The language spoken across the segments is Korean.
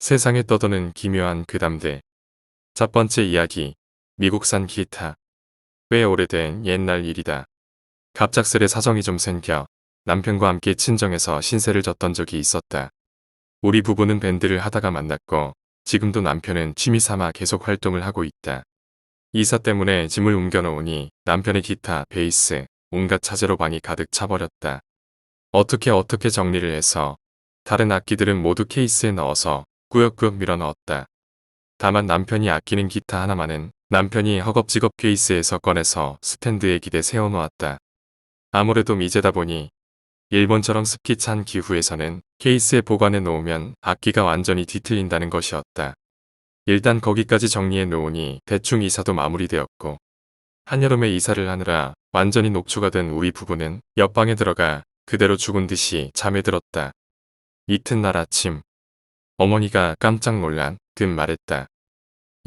세상에 떠도는 기묘한 괴담들. 첫 번째 이야기. 미국산 기타. 꽤 오래된 옛날 일이다. 갑작스레 사정이 좀 생겨 남편과 함께 친정에서 신세를 졌던 적이 있었다. 우리 부부는 밴드를 하다가 만났고 지금도 남편은 취미삼아 계속 활동을 하고 있다. 이사 때문에 짐을 옮겨놓으니 남편의 기타, 베이스, 온갖 차재로 방이 가득 차버렸다. 어떻게 정리를 해서 다른 악기들은 모두 케이스에 넣어서 꾸역꾸역 밀어넣었다. 다만 남편이 아끼는 기타 하나만은 남편이 허겁지겁 케이스에서 꺼내서 스탠드에 기대 세워놓았다. 아무래도 미제다 보니 일본처럼 습기 찬 기후에서는 케이스에 보관해 놓으면 악기가 완전히 뒤틀린다는 것이었다. 일단 거기까지 정리해 놓으니 대충 이사도 마무리되었고, 한여름에 이사를 하느라 완전히 녹초가 된 우리 부부는 옆방에 들어가 그대로 죽은 듯이 잠에 들었다. 이튿날 아침 어머니가 깜짝 놀란 듯 말했다.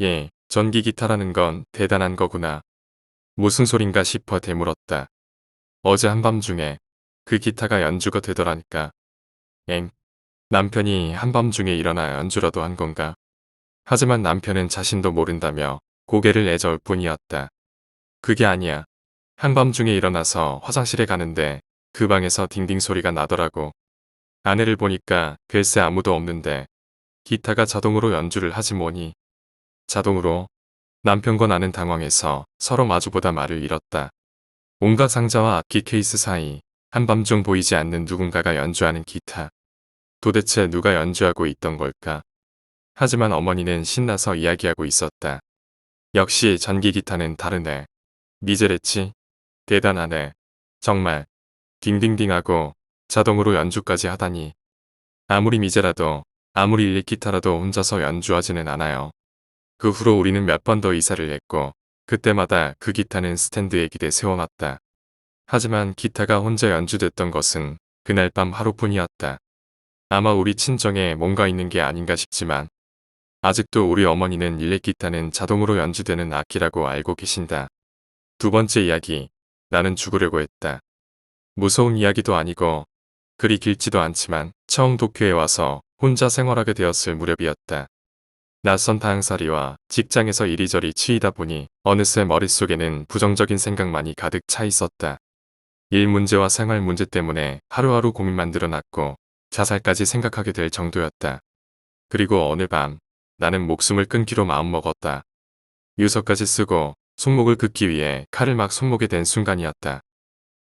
예, 전기 기타라는 건 대단한 거구나. 무슨 소린가 싶어 되물었다. 어제 한밤중에 그 기타가 연주가 되더라니까. 엥? 남편이 한밤중에 일어나 연주라도 한 건가? 하지만 남편은 자신도 모른다며 고개를 내저을 뿐이었다. 그게 아니야. 한밤중에 일어나서 화장실에 가는데 그 방에서 딩딩 소리가 나더라고. 아내를 보니까 글쎄 아무도 없는데 기타가 자동으로 연주를 하지 뭐니. 자동으로. 남편과 나는 당황해서 서로 마주보다 말을 잃었다. 온갖 상자와 악기 케이스 사이 한밤중 보이지 않는 누군가가 연주하는 기타. 도대체 누가 연주하고 있던 걸까? 하지만 어머니는 신나서 이야기하고 있었다. 역시 전기 기타는 다르네. 미제랬지? 대단하네. 정말. 딩딩딩하고 자동으로 연주까지 하다니. 아무리 미제라도 아무리 일렉기타라도 혼자서 연주하지는 않아요. 그 후로 우리는 몇 번 더 이사를 했고 그때마다 그 기타는 스탠드에 기대 세워놨다. 하지만 기타가 혼자 연주됐던 것은 그날 밤 하루뿐이었다. 아마 우리 친정에 뭔가 있는 게 아닌가 싶지만 아직도 우리 어머니는 일렉기타는 자동으로 연주되는 악기라고 알고 계신다. 두 번째 이야기. 나는 죽으려고 했다. 무서운 이야기도 아니고 그리 길지도 않지만 처음 도쿄에 와서 혼자 생활하게 되었을 무렵이었다. 낯선 타향살이와 직장에서 이리저리 치이다 보니 어느새 머릿속에는 부정적인 생각만이 가득 차 있었다. 일 문제와 생활 문제 때문에 하루하루 고민만 늘어났고 자살까지 생각하게 될 정도였다. 그리고 어느 밤 나는 목숨을 끊기로 마음먹었다. 유서까지 쓰고 손목을 긋기 위해 칼을 막 손목에 댄 순간이었다.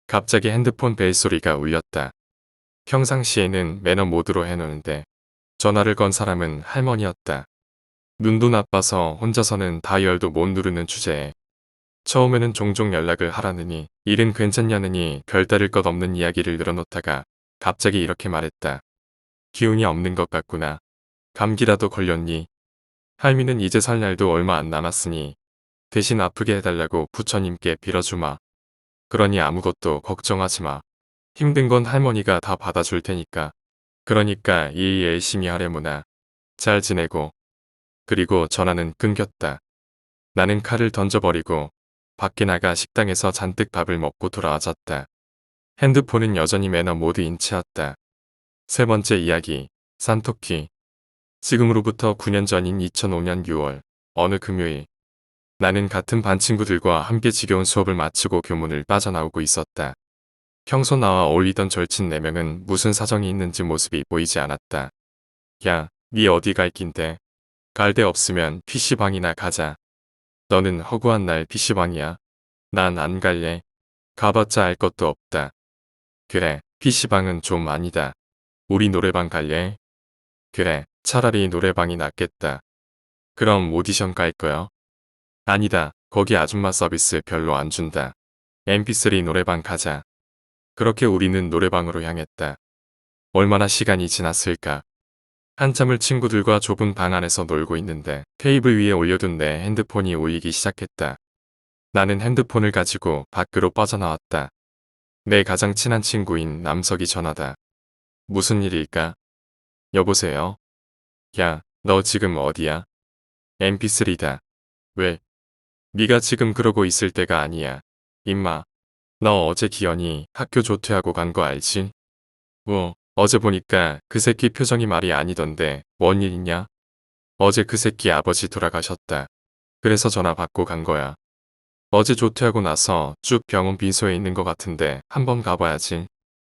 갑자기 핸드폰 벨소리가 울렸다. 평상시에는 매너 모드로 해놓는데 전화를 건 사람은 할머니였다. 눈도 나빠서 혼자서는 다이얼도 못 누르는 주제에 처음에는 종종 연락을 하라느니 일은 괜찮냐느니 별다를 것 없는 이야기를 늘어놓다가 갑자기 이렇게 말했다. 기운이 없는 것 같구나. 감기라도 걸렸니? 할미는 이제 살 날도 얼마 안 남았으니 대신 아프게 해달라고 부처님께 빌어주마. 그러니 아무것도 걱정하지 마. 힘든 건 할머니가 다 받아줄 테니까. 그러니까 일 열심히 하려무나. 잘 지내고. 그리고 전화는 끊겼다. 나는 칼을 던져버리고 밖에 나가 식당에서 잔뜩 밥을 먹고 돌아와졌다. 핸드폰은 여전히 매너 모드인 채였다. 세 번째 이야기. 산토끼. 지금으로부터 9년 전인 2005년 6월 어느 금요일 나는 같은 반 친구들과 함께 지겨운 수업을 마치고 교문을 빠져나오고 있었다. 평소 나와 어울리던 절친 4명은 무슨 사정이 있는지 모습이 보이지 않았다. 야, 니 어디 갈 낀데? 갈 데 없으면 PC방이나 가자. 너는 허구한 날 PC방이야. 난 안 갈래. 가봤자 알 것도 없다. 그래, PC방은 좀 아니다. 우리 노래방 갈래? 그래, 차라리 노래방이 낫겠다. 그럼 오디션 갈 거야? 아니다. 거기 아줌마 서비스 별로 안 준다. MP3 노래방 가자. 그렇게 우리는 노래방으로 향했다. 얼마나 시간이 지났을까? 한참을 친구들과 좁은 방 안에서 놀고 있는데 테이블 위에 올려둔 내 핸드폰이 울리기 시작했다. 나는 핸드폰을 가지고 밖으로 빠져나왔다. 내 가장 친한 친구인 남석이 전화다. 무슨 일일까? 여보세요? 야, 너 지금 어디야? MP3다. 왜? 네가 지금 그러고 있을 때가 아니야. 임마. 너 어제 기현이 학교 조퇴하고 간 거 알지? 어제 보니까 그 새끼 표정이 말이 아니던데 뭔 일 있냐? 어제 그 새끼 아버지 돌아가셨다. 그래서 전화 받고 간 거야. 어제 조퇴하고 나서 쭉 병원 빈소에 있는 것 같은데 한번 가봐야지.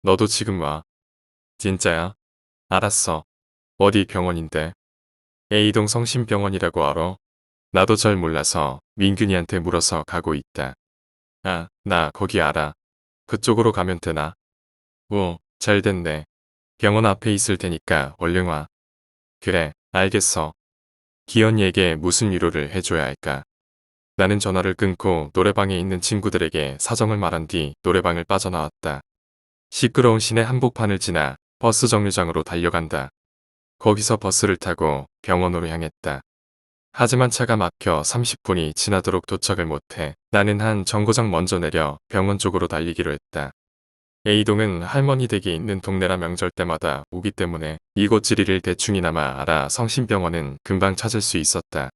너도 지금 와. 진짜야? 알았어. 어디 병원인데? A동 성심병원이라고 알아? 나도 잘 몰라서 민균이한테 물어서 가고 있다. 아, 나 거기 알아. 그쪽으로 가면 되나? 오, 잘 됐네. 병원 앞에 있을 테니까 얼른 와. 그래, 알겠어. 기현이에게 무슨 위로를 해줘야 할까? 나는 전화를 끊고 노래방에 있는 친구들에게 사정을 말한 뒤 노래방을 빠져나왔다. 시끄러운 시내 한복판을 지나 버스 정류장으로 달려간다. 거기서 버스를 타고 병원으로 향했다. 하지만 차가 막혀 30분이 지나도록 도착을 못해 나는 한 정거장 먼저 내려 병원 쪽으로 달리기로 했다. A동은 할머니 댁이 있는 동네라 명절 때마다 오기 때문에 이곳 지리를 대충이나마 알아 성심병원은 금방 찾을 수 있었다.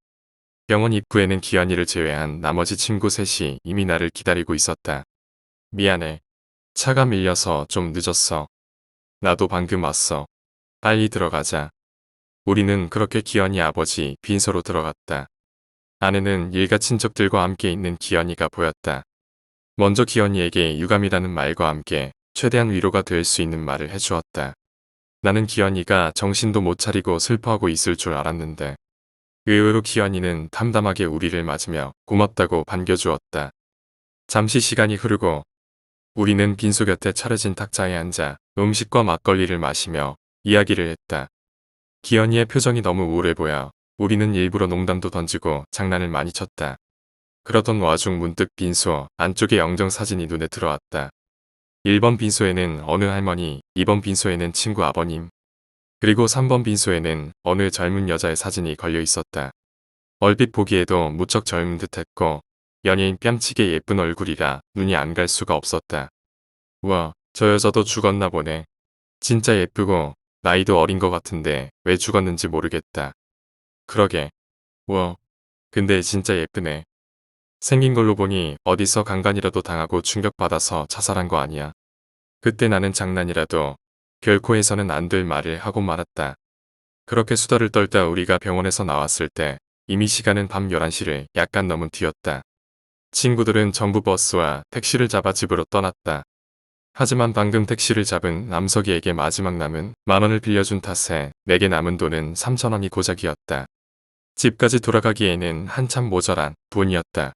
병원 입구에는 기현이를 제외한 나머지 친구 셋이 이미 나를 기다리고 있었다. 미안해. 차가 밀려서 좀 늦었어. 나도 방금 왔어. 빨리 들어가자. 우리는 그렇게 기현이 아버지 빈소로 들어갔다. 안에는 일가 친척들과 함께 있는 기현이가 보였다. 먼저 기현이에게 유감이라는 말과 함께 최대한 위로가 될 수 있는 말을 해주었다. 나는 기현이가 정신도 못 차리고 슬퍼하고 있을 줄 알았는데 의외로 기현이는 담담하게 우리를 맞으며 고맙다고 반겨주었다. 잠시 시간이 흐르고 우리는 빈소 곁에 차려진 탁자에 앉아 음식과 막걸리를 마시며 이야기를 했다. 기현이의 표정이 너무 우울해 보여 우리는 일부러 농담도 던지고 장난을 많이 쳤다. 그러던 와중 문득 빈소 안쪽에 영정사진이 눈에 들어왔다. 1번 빈소에는 어느 할머니, 2번 빈소에는 친구 아버님, 그리고 3번 빈소에는 어느 젊은 여자의 사진이 걸려 있었다. 얼핏 보기에도 무척 젊은 듯했고 연예인 뺨치게 예쁜 얼굴이라 눈이 안 갈 수가 없었다. 우와, 저 여자도 죽었나 보네. 진짜 예쁘고 나이도 어린 것 같은데 왜 죽었는지 모르겠다. 그러게. 우와, 근데 진짜 예쁘네. 생긴 걸로 보니 어디서 강간이라도 당하고 충격받아서 자살한 거 아니야. 그때 나는 장난이라도 결코 해서는 안 될 말을 하고 말았다. 그렇게 수다를 떨다 우리가 병원에서 나왔을 때 이미 시간은 밤 11시를 약간 넘은 뒤였다. 친구들은 전부 버스와 택시를 잡아 집으로 떠났다. 하지만 방금 택시를 잡은 남석이에게 마지막 남은 10,000원을 빌려준 탓에 내게 남은 돈은 3,000원이 고작이었다. 집까지 돌아가기에는 한참 모자란 돈이었다.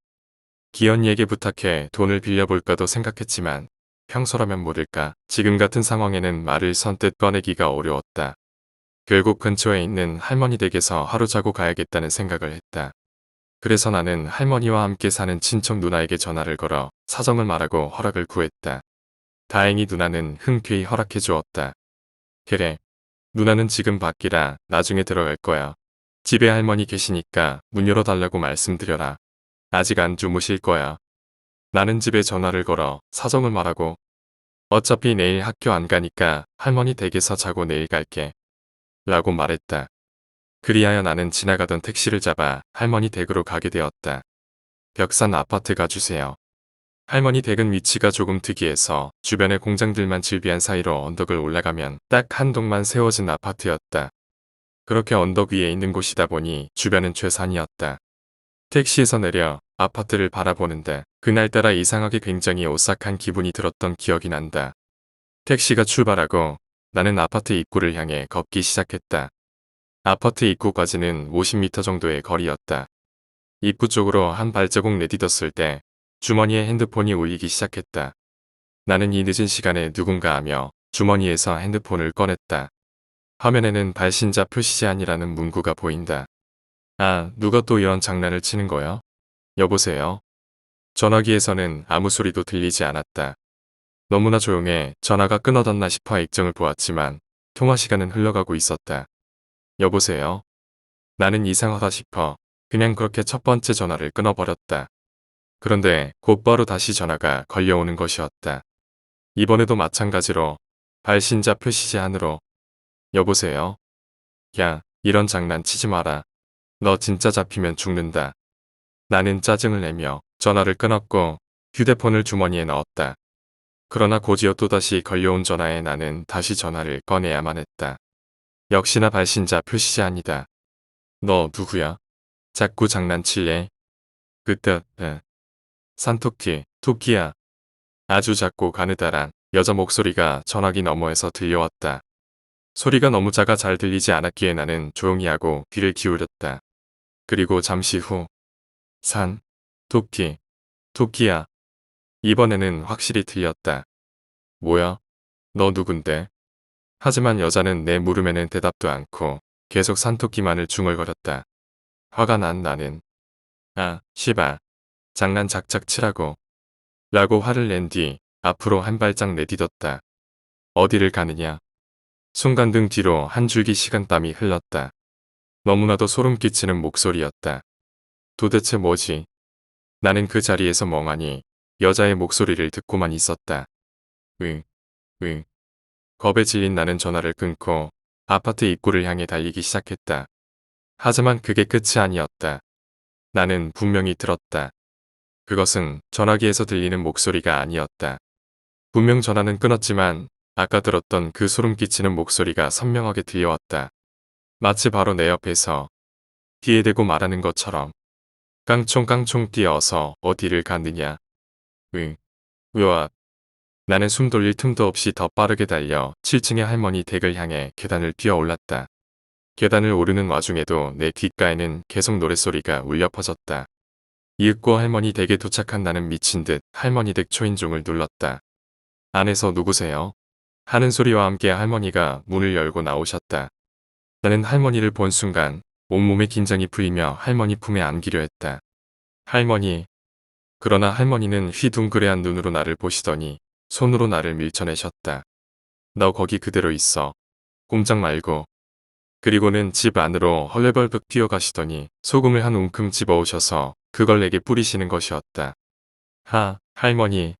기현이에게 부탁해 돈을 빌려볼까도 생각했지만 평소라면 모를까 지금 같은 상황에는 말을 선뜻 꺼내기가 어려웠다. 결국 근처에 있는 할머니 댁에서 하루 자고 가야겠다는 생각을 했다. 그래서 나는 할머니와 함께 사는 친척 누나에게 전화를 걸어 사정을 말하고 허락을 구했다. 다행히 누나는 흔쾌히 허락해 주었다. 그래. 누나는 지금 밖이라 나중에 들어갈 거야. 집에 할머니 계시니까 문 열어달라고 말씀드려라. 아직 안 주무실 거야. 나는 집에 전화를 걸어 사정을 말하고 어차피 내일 학교 안 가니까 할머니 댁에서 자고 내일 갈게. 라고 말했다. 그리하여 나는 지나가던 택시를 잡아 할머니 댁으로 가게 되었다. 벽산 아파트 가주세요. 할머니 댁은 위치가 조금 특이해서 주변의 공장들만 질비한 사이로 언덕을 올라가면 딱 한 동만 세워진 아파트였다. 그렇게 언덕 위에 있는 곳이다 보니 주변은 최산이었다. 택시에서 내려 아파트를 바라보는데 그날따라 이상하게 굉장히 오싹한 기분이 들었던 기억이 난다. 택시가 출발하고 나는 아파트 입구를 향해 걷기 시작했다. 아파트 입구까지는 50m 정도의 거리였다. 입구 쪽으로 한 발자국 내딛었을 때 주머니에 핸드폰이 울리기 시작했다. 나는 이 늦은 시간에 누군가 하며 주머니에서 핸드폰을 꺼냈다. 화면에는 발신자 표시 제한이라는 문구가 보인다. 아, 누가 또 이런 장난을 치는 거야? 여보세요? 전화기에서는 아무 소리도 들리지 않았다. 너무나 조용해 전화가 끊어졌나 싶어 액정을 보았지만 통화 시간은 흘러가고 있었다. 여보세요? 나는 이상하다 싶어 그냥 그렇게 첫 번째 전화를 끊어버렸다. 그런데 곧바로 다시 전화가 걸려오는 것이었다. 이번에도 마찬가지로 발신자 표시 제한으로 여보세요? 야, 이런 장난 치지 마라. 너 진짜 잡히면 죽는다. 나는 짜증을 내며 전화를 끊었고 휴대폰을 주머니에 넣었다. 그러나 곧이어 또다시 걸려온 전화에 나는 다시 전화를 꺼내야만 했다. 역시나 발신자 표시 제한이다. 너 누구야? 자꾸 장난칠래? 그뜻, 산토끼, 토끼야. 아주 작고 가느다란 여자 목소리가 전화기 너머에서 들려왔다. 소리가 너무 작아 잘 들리지 않았기에 나는 조용히 하고 귀를 기울였다. 그리고 잠시 후, 토끼, 토끼야. 이번에는 확실히 들렸다. 뭐야? 너 누군데? 하지만 여자는 내 물음에는 대답도 않고 계속 산토끼만을 중얼거렸다. 화가 난 나는 씨발. 장난 작작 치라고. 라고 화를 낸 뒤 앞으로 한 발짝 내디뎠다. 어디를 가느냐? 순간 등 뒤로 한 줄기 식은땀이 흘렀다. 너무나도 소름 끼치는 목소리였다. 도대체 뭐지? 나는 그 자리에서 멍하니 여자의 목소리를 듣고만 있었다. 응, 응. 겁에 질린 나는 전화를 끊고 아파트 입구를 향해 달리기 시작했다. 하지만 그게 끝이 아니었다. 나는 분명히 들었다. 그것은 전화기에서 들리는 목소리가 아니었다. 분명 전화는 끊었지만 아까 들었던 그 소름 끼치는 목소리가 선명하게 들려왔다. 마치 바로 내 옆에서 뒤에 대고 말하는 것처럼 깡총깡총 뛰어서 어디를 갔느냐. 응, 으아. 나는 숨 돌릴 틈도 없이 더 빠르게 달려 7층의 할머니 댁을 향해 계단을 뛰어 올랐다. 계단을 오르는 와중에도 내 귓가에는 계속 노랫소리가 울려 퍼졌다. 이윽고 할머니 댁에 도착한 나는 미친 듯 할머니 댁 초인종을 눌렀다. 안에서 누구세요? 하는 소리와 함께 할머니가 문을 열고 나오셨다. 나는 할머니를 본 순간 온몸의 긴장이 풀리며 할머니 품에 안기려 했다. 할머니. 그러나 할머니는 휘둥그레한 눈으로 나를 보시더니 손으로 나를 밀쳐내셨다. 너 거기 그대로 있어. 꼼짝 말고. 그리고는 집 안으로 헐레벌떡 뛰어가시더니 소금을 한 움큼 집어오셔서 그걸 내게 뿌리시는 것이었다. 할머니.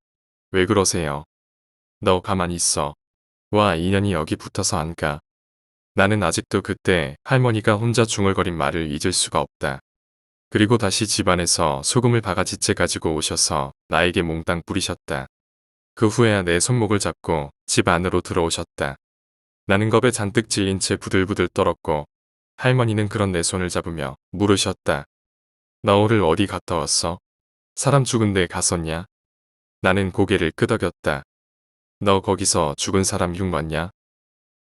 왜 그러세요? 너 가만히 있어. 와, 인연이 여기 붙어서 안 가. 나는 아직도 그때 할머니가 혼자 중얼거린 말을 잊을 수가 없다. 그리고 다시 집안에서 소금을 바가지째 가지고 오셔서 나에게 몽땅 뿌리셨다. 그 후에야 내 손목을 잡고 집 안으로 들어오셨다. 나는 겁에 잔뜩 질린 채 부들부들 떨었고 할머니는 그런 내 손을 잡으며 물으셨다. 너 오늘 어디 갔다 왔어? 사람 죽은 데 갔었냐? 나는 고개를 끄덕였다. 너 거기서 죽은 사람 흉 봤냐?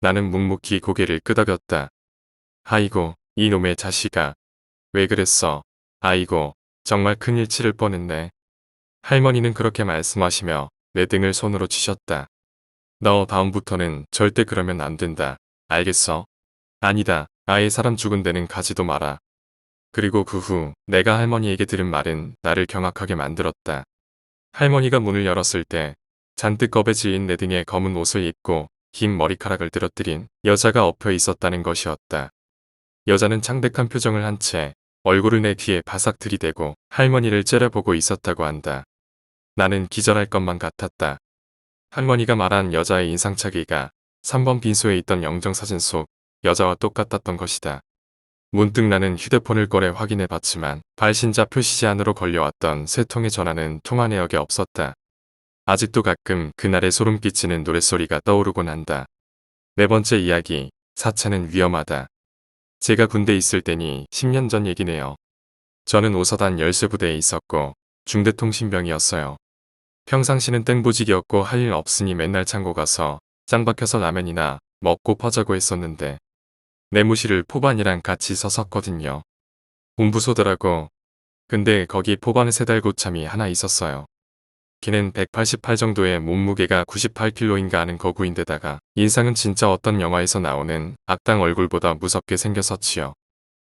나는 묵묵히 고개를 끄덕였다. 아이고, 이놈의 자식아. 왜 그랬어? 아이고, 정말 큰일 치를 뻔했네. 할머니는 그렇게 말씀하시며 내 등을 손으로 치셨다. 너 다음부터는 절대 그러면 안 된다. 알겠어? 아니다. 아예 사람 죽은 데는 가지도 마라. 그리고 그 후 내가 할머니에게 들은 말은 나를 경악하게 만들었다. 할머니가 문을 열었을 때 잔뜩 겁에 질린 내 등에 검은 옷을 입고 긴 머리카락을 들어뜨린 여자가 엎여 있었다는 것이었다. 여자는 창백한 표정을 한 채 얼굴을 내 뒤에 바싹 들이대고 할머니를 째려보고 있었다고 한다. 나는 기절할 것만 같았다. 할머니가 말한 여자의 인상착의가 3번 빈소에 있던 영정사진 속 여자와 똑같았던 것이다. 문득 나는 휴대폰을 꺼내 확인해 봤지만 발신자 표시 제한으로 걸려왔던 세 통의 전화는 통화 내역에 없었다. 아직도 가끔 그날의 소름 끼치는 노랫소리가 떠오르곤 한다. 네 번째 이야기, 사차는 위험하다. 제가 군대 있을 때니 10년 전 얘기네요. 저는 오서단 열쇠부대에 있었고 중대통신병이었어요. 평상시는 땡보직이었고 할 일 없으니 맨날 창고 가서 짱 박혀서 라면이나 먹고 퍼자고 했었는데 내무실을 포반이랑 같이 서섰거든요. 공부소더라고. 근데 거기 포반에 세달 고참이 하나 있었어요. 걔는 188 정도의 몸무게가 98kg인가 하는 거구인데다가 인상은 진짜 어떤 영화에서 나오는 악당 얼굴보다 무섭게 생겼었지요.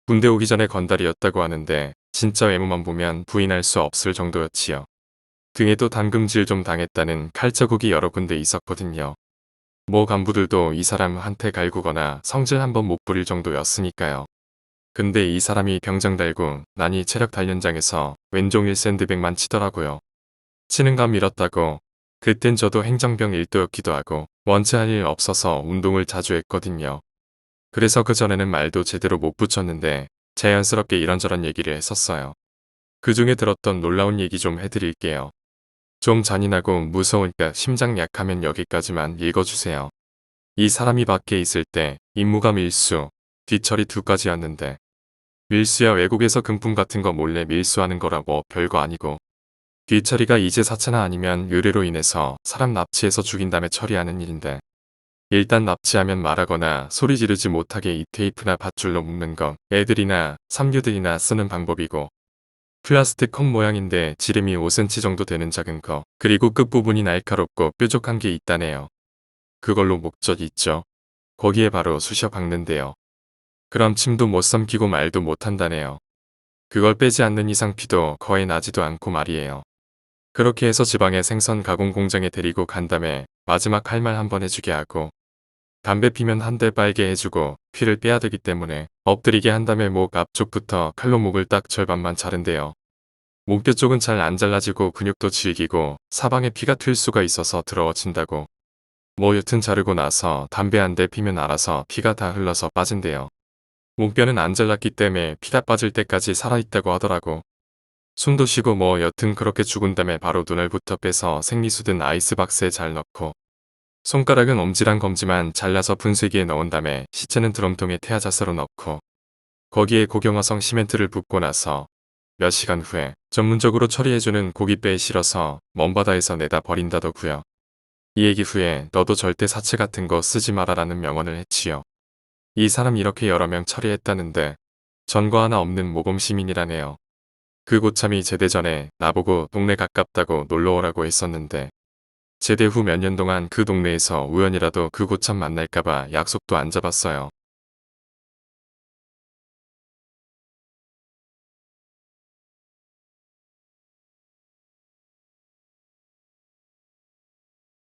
군대 오기 전에 건달이었다고 하는데 진짜 외모만 보면 부인할 수 없을 정도였지요. 등에도 담금질 좀 당했다는 칼자국이 여러 군데 있었거든요. 모 간부들도 이 사람한테 갈구거나 성질 한번 못 부릴 정도였으니까요. 근데 이 사람이 병장 달고 난이 체력 단련장에서 왼종일 샌드백만 치더라고요. 치는 감 잃었다고. 그땐 저도 행정병 1도였기도 하고 원체 할 일 없어서 운동을 자주 했거든요. 그래서 그전에는 말도 제대로 못 붙였는데 자연스럽게 이런저런 얘기를 했었어요. 그 중에 들었던 놀라운 얘기 좀 해드릴게요. 좀 잔인하고 무서우니까 심장 약하면 여기까지만 읽어주세요. 이 사람이 밖에 있을 때 임무감 1수, 뒤처리 2까지였는데 밀수야 외국에서 금품 같은 거 몰래 밀수하는 거라 뭐 별거 아니고. 뒤처리가 이제 사차나 아니면 의뢰로 인해서 사람 납치해서 죽인 다음에 처리하는 일인데. 일단 납치하면 말하거나 소리 지르지 못하게 이 테이프나 밧줄로 묶는 거 애들이나 삼류들이나 쓰는 방법이고. 플라스틱 컵 모양인데 지름이 5cm 정도 되는 작은 거. 그리고 끝부분이 날카롭고 뾰족한 게 있다네요. 그걸로 목젖 있죠. 거기에 바로 쑤셔 박는데요. 그럼 침도 못 삼키고 말도 못한다네요. 그걸 빼지 않는 이상 피도 거의 나지도 않고 말이에요. 그렇게 해서 지방의 생선 가공 공장에 데리고 간 다음에 마지막 할 말 한번 해주게 하고 담배 피면 한 대 빨게 해주고 피를 빼야 되기 때문에 엎드리게 한 다음에 목 앞쪽부터 칼로 목을 딱 절반만 자른대요. 목뼈 쪽은 잘 안 잘라지고 근육도 질기고 사방에 피가 튈 수가 있어서 더러워진다고. 뭐 여튼 자르고 나서 담배 한 대 피면 알아서 피가 다 흘러서 빠진대요. 목뼈는 안 잘랐기 때문에 피가 빠질 때까지 살아있다고 하더라고. 숨도 쉬고 뭐 여튼 그렇게 죽은 다음에 바로 눈알부터 빼서 생리수든 아이스박스에 잘 넣고 손가락은 엄지랑 검지만 잘라서 분쇄기에 넣은 다음에 시체는 드럼통에 태아자스로 넣고 거기에 고경화성 시멘트를 붓고 나서 몇 시간 후에 전문적으로 처리해주는 고깃배에 실어서 먼 바다에서 내다 버린다더구요. 이 얘기 후에 너도 절대 사체 같은 거 쓰지 마라라는 명언을 했지요. 이 사람 이렇게 여러 명 처리했다는데 전과 하나 없는 모범 시민이라네요. 그 고참이 제대 전에 나보고 동네 가깝다고 놀러오라고 했었는데 제대 후 몇 년 동안 그 동네에서 우연이라도 그 고참 만날까봐 약속도 안 잡았어요.